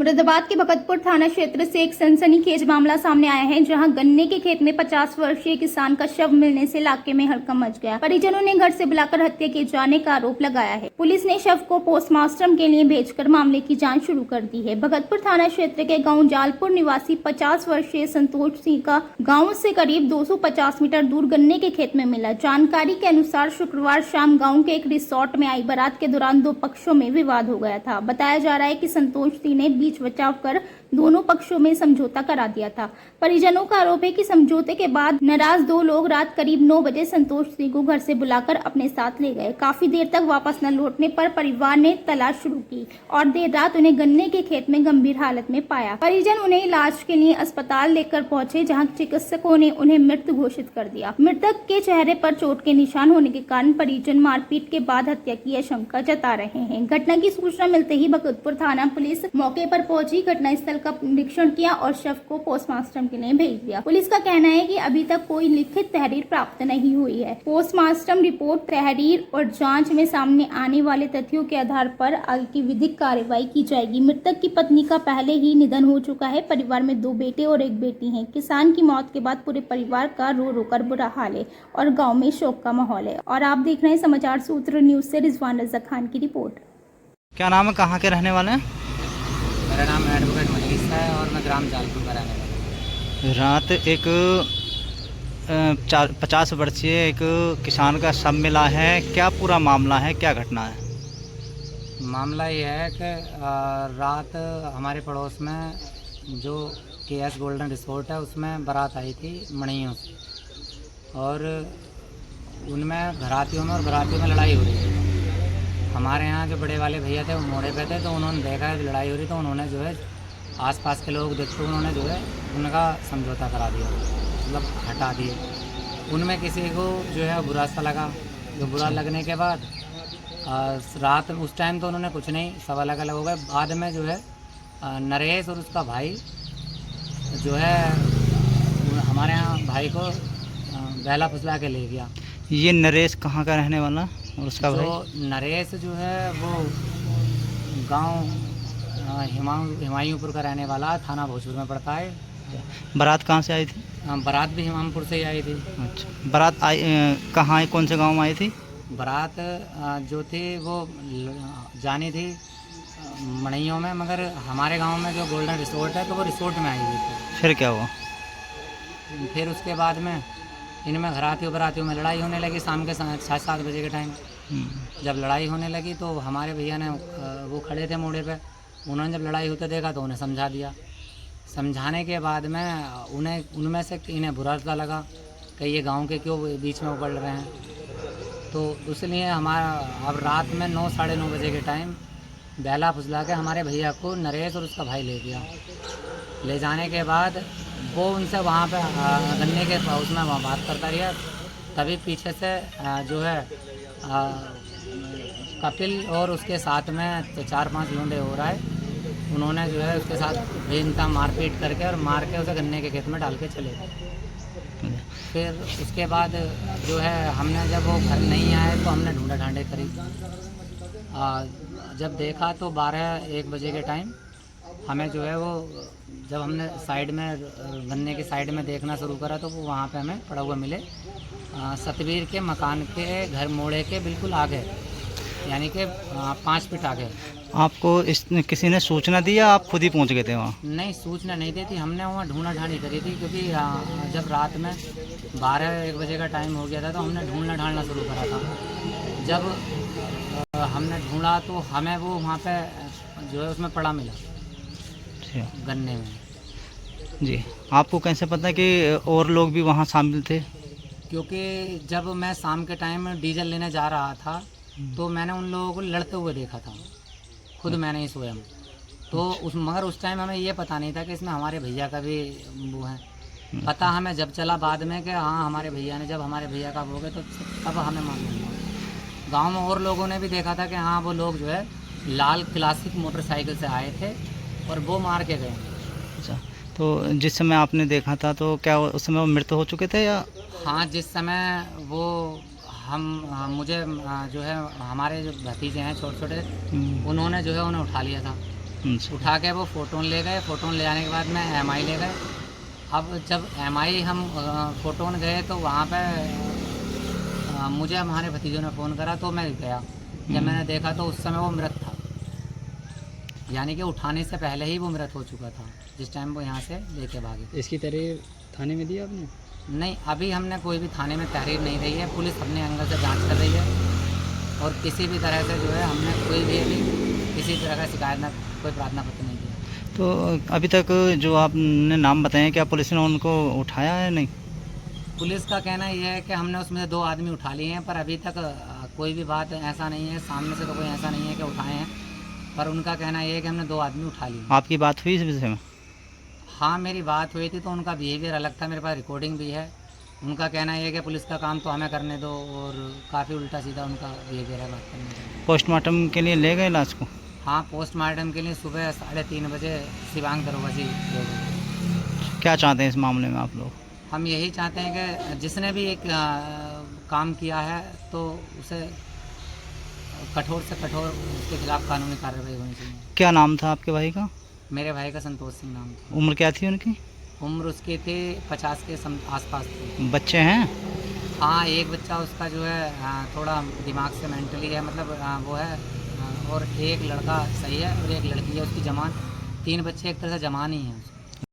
मुरादाबाद के भगतपुर थाना क्षेत्र से एक सनसनीखेज मामला सामने आया है, जहां गन्ने के खेत में 50 वर्षीय किसान का शव मिलने से इलाके में हड़कंप मच गया। परिजनों ने घर से बुलाकर हत्या किए जाने का आरोप लगाया है। पुलिस ने शव को पोस्टमार्टम के लिए भेजकर मामले की जांच शुरू कर दी है। भगतपुर थाना क्षेत्र के गाँव जालपुर निवासी 50 वर्षीय संतोष सिंह का गाँव से करीब 250 मीटर दूर गन्ने के खेत में मिला। जानकारी के अनुसार शुक्रवार शाम गाँव के एक रिसोर्ट में आई बारात के दौरान दो पक्षों में विवाद हो गया था। बताया जा रहा है कि संतोष सिंह ने बीच बचाव कर दोनों पक्षों में समझौता करा दिया था। परिजनों का आरोप है कि समझौते के बाद नाराज दो लोग रात करीब 9 बजे संतोष सिंह को घर से बुलाकर अपने साथ ले गए। काफी देर तक वापस न लौटने पर परिवार ने तलाश शुरू की और देर रात उन्हें गन्ने के खेत में गंभीर हालत में पाया। परिजन उन्हें इलाज के लिए अस्पताल लेकर पहुंचे, जहां चिकित्सकों ने उन्हें मृत घोषित कर दिया। मृतक के चेहरे पर चोट के निशान होने के कारण परिजन मारपीट के बाद हत्या की आशंका जता रहे हैं। घटना की सूचना मिलते ही भगतपुर थाना पुलिस मौके पर पहुंची, घटनास्थल का निरीक्षण किया और शव को पोस्टमार्टम के लिए भेज दिया। पुलिस का कहना है कि अभी तक कोई लिखित तहरीर प्राप्त नहीं हुई है। पोस्टमार्टम रिपोर्ट, तहरीर और जांच में सामने आने वाले तथ्यों के आधार पर आगे की विधिक कार्रवाई की जाएगी। मृतक की पत्नी का पहले ही निधन हो चुका है। परिवार में 2 बेटे और 1 बेटी है। किसान की मौत के बाद पूरे परिवार का रो रो कर बुरा हाल है और गाँव में शोक का माहौल है। और आप देख रहे हैं समाचार सूत्र न्यूज से रिजवान रज़ा खान की रिपोर्ट। क्या नाम है, कहाँ के रहने वाले हैं? मेरा नाम एडवोकेट मनीष है और मैं ग्राम जालपुर का रहने वाला हूँ। रात एक 50 वर्षीय एक किसान का शव मिला है। क्या पूरा मामला है, क्या घटना है? मामला ये है कि रात हमारे पड़ोस में जो KS गोल्डन रिसोर्ट है उसमें बारात आई थी मणियों से, और उनमें घरातियों में और बरातियों में लड़ाई हो रही थी। हमारे यहाँ जो बड़े वाले भैया थे वो मोड़े पे थे, तो उन्होंने देखा है लड़ाई हो रही, तो उन्होंने जो है आसपास के लोग देखते उन्होंने जो है उनका समझौता करा दिया, मतलब हटा दिए। उनमें किसी को जो है बुरा सा लगा, जो बुरा लगने के बाद रात उस टाइम तो उन्होंने कुछ नहीं, सब अलग अलग हो गए। बाद में जो है नरेश और उसका भाई जो है हमारे यहाँ भाई को बहला फुसला के ले गया। ये नरेश कहाँ का रहने वाला और उसका भाई? जो नरेश जो है वो गांव हिमायूपुर का रहने वाला, थाना भोजपुर में पड़ता है। बारात कहाँ से आई थी? बारात भी हिमामपुर से ही आई थी। अच्छा, बारात आई कहाँ आई, कौन से गांव में आई थी? बारात जो थी वो जानी थी मणियों में, मगर हमारे गांव में जो गोल्डन रिसोर्ट है तो वो रिसोर्ट में आई हुई थी। फिर क्या हुआ? फिर उसके बाद में इनमें घरातियों बरातियों में लड़ाई होने लगी। शाम के 6-7 बजे के टाइम जब लड़ाई होने लगी तो हमारे भैया ने वो खड़े थे मोड़े पे, उन्होंने जब लड़ाई होते देखा तो उन्हें समझा दिया। समझाने के बाद में उनमें से इन्हें बुरा सा लगा कि ये गांव के क्यों बीच में उबल रहे हैं, तो इसलिए हमारा अब रात में 9-9:30 बजे के टाइम बहला फुसला के हमारे भैया को नरेश और उसका भाई ले गया। ले जाने के बाद वो उनसे वहाँ पे गन्ने के उसमें वहाँ बात करता रहा। तभी पीछे से जो है कपिल और उसके साथ में 4-5 लौंडे हो रहा है, उन्होंने जो है उसके साथ बेइंतहा मारपीट करके और मार के उसे गन्ने के खेत में डाल के चले गए। फिर उसके बाद जो है हमने जब वो घर नहीं आए तो हमने ढूंढा ढांडे करी। जब देखा तो 12-1 बजे के टाइम हमें जो है वो जब हमने साइड में गन्ने की साइड में देखना शुरू करा तो वो वहाँ पे हमें पड़ा हुआ मिले, सतवीर के मकान के घर मोड़े के बिल्कुल आगे, यानी कि 5 फीट आगे। आपको किसी ने सूचना दी या आप खुद ही पहुंच गए थे वहाँ? नहीं, सूचना नहीं दी थी, हमने वहाँ ढूंढा ढांडी करी थी, क्योंकि जब रात में 12-1 बजे का टाइम हो गया था तो हमने ढूंढना ढांडना शुरू करा था। जब हमने ढूंढा तो हमें वो वहाँ पे जो है उसमें पड़ा मिला गन्ने में। जी, आपको कैसे पता कि और लोग भी वहाँ शामिल थे? क्योंकि जब मैं शाम के टाइम डीजल लेने जा रहा था तो मैंने उन लोगों को लड़ते हुए देखा था, खुद मैंने ही स्वयं। तो मगर उस टाइम हमें ये पता नहीं था कि इसमें हमारे भैया का भी वो है। पता हमें जब चला बाद में कि हाँ हमारे भैया ने, जब हमारे भैया का हो गए तो तब हमें मालूम हुआ। गाँव में और लोगों ने भी देखा था कि हाँ वो लोग जो है लाल क्लासिक मोटरसाइकिल से आए थे और वो मार के गए। अच्छा, तो जिस समय आपने देखा था तो क्या उस समय वो मृत हो चुके थे या? हाँ, जिस समय वो मुझे जो है हमारे जो भतीजे हैं छोटे छोटे, उन्होंने जो है उन्हें उठा लिया था। अच्छा। उठा के वो फ़ोटोन ले गए। फ़ोटोन ले जाने के बाद में एमआई ले गए। अब जब एमआई हम फ़ोटोन गए तो वहाँ पे मुझे हमारे भतीजों ने फ़ोन करा तो मैं गया। जब मैंने देखा तो उस समय वो मृत था, यानी कि उठाने से पहले ही वो मृत हो चुका था जिस टाइम वो यहाँ से लेके भागे। इसकी तहरीर थाने में दी आपने? नहीं, अभी हमने कोई भी थाने में तहरीर नहीं दी है। पुलिस अपने एंगल से जांच कर रही है और किसी भी तरह से जो है हमने कोई भी अभी किसी तरह का शिकायत ना, कोई प्रार्थना पत्र नहीं दिया। तो अभी तक जो आपने नाम बताए, क्या पुलिस ने उनको उठाया है नहीं? पुलिस का कहना ये है कि हमने उसमें से 2 आदमी उठा लिए हैं, पर अभी तक कोई भी बात ऐसा नहीं है, सामने से तो कोई ऐसा नहीं है कि उठाए हैं, पर उनका कहना ये है कि हमने 2 आदमी उठा लिए हैं। आपकी बात हुई इस विषय में? हाँ, मेरी बात हुई थी तो उनका बिहेवियर अलग था, मेरे पास रिकॉर्डिंग भी है। उनका कहना ये है कि पुलिस का काम तो हमें करने दो और काफ़ी उल्टा सीधा उनका बिहेवियर है बात करने का। पोस्टमार्टम के लिए ले गए लाश को? हाँ, पोस्टमार्टम के लिए सुबह 3:30 बजे शिवांग दरोगा जी ले गए। क्या चाहते हैं इस मामले में आप लोग? हम यही चाहते हैं कि जिसने भी एक काम किया है तो उसे कठोर से कठोर उसके खिलाफ कानूनी कार्रवाई होनी चाहिए। क्या नाम था आपके भाई का? मेरे भाई का संतोष सिंह नाम था। उम्र क्या थी उनकी? उम्र उसकी थी 50 के आसपास थी। बच्चे हैं? हाँ, एक बच्चा उसका जो है थोड़ा दिमाग से मेंटली है, मतलब वो है, और एक लड़का सही है और एक लड़की है उसकी जवान। 3 बच्चे एक तरह से जवान ही हैं।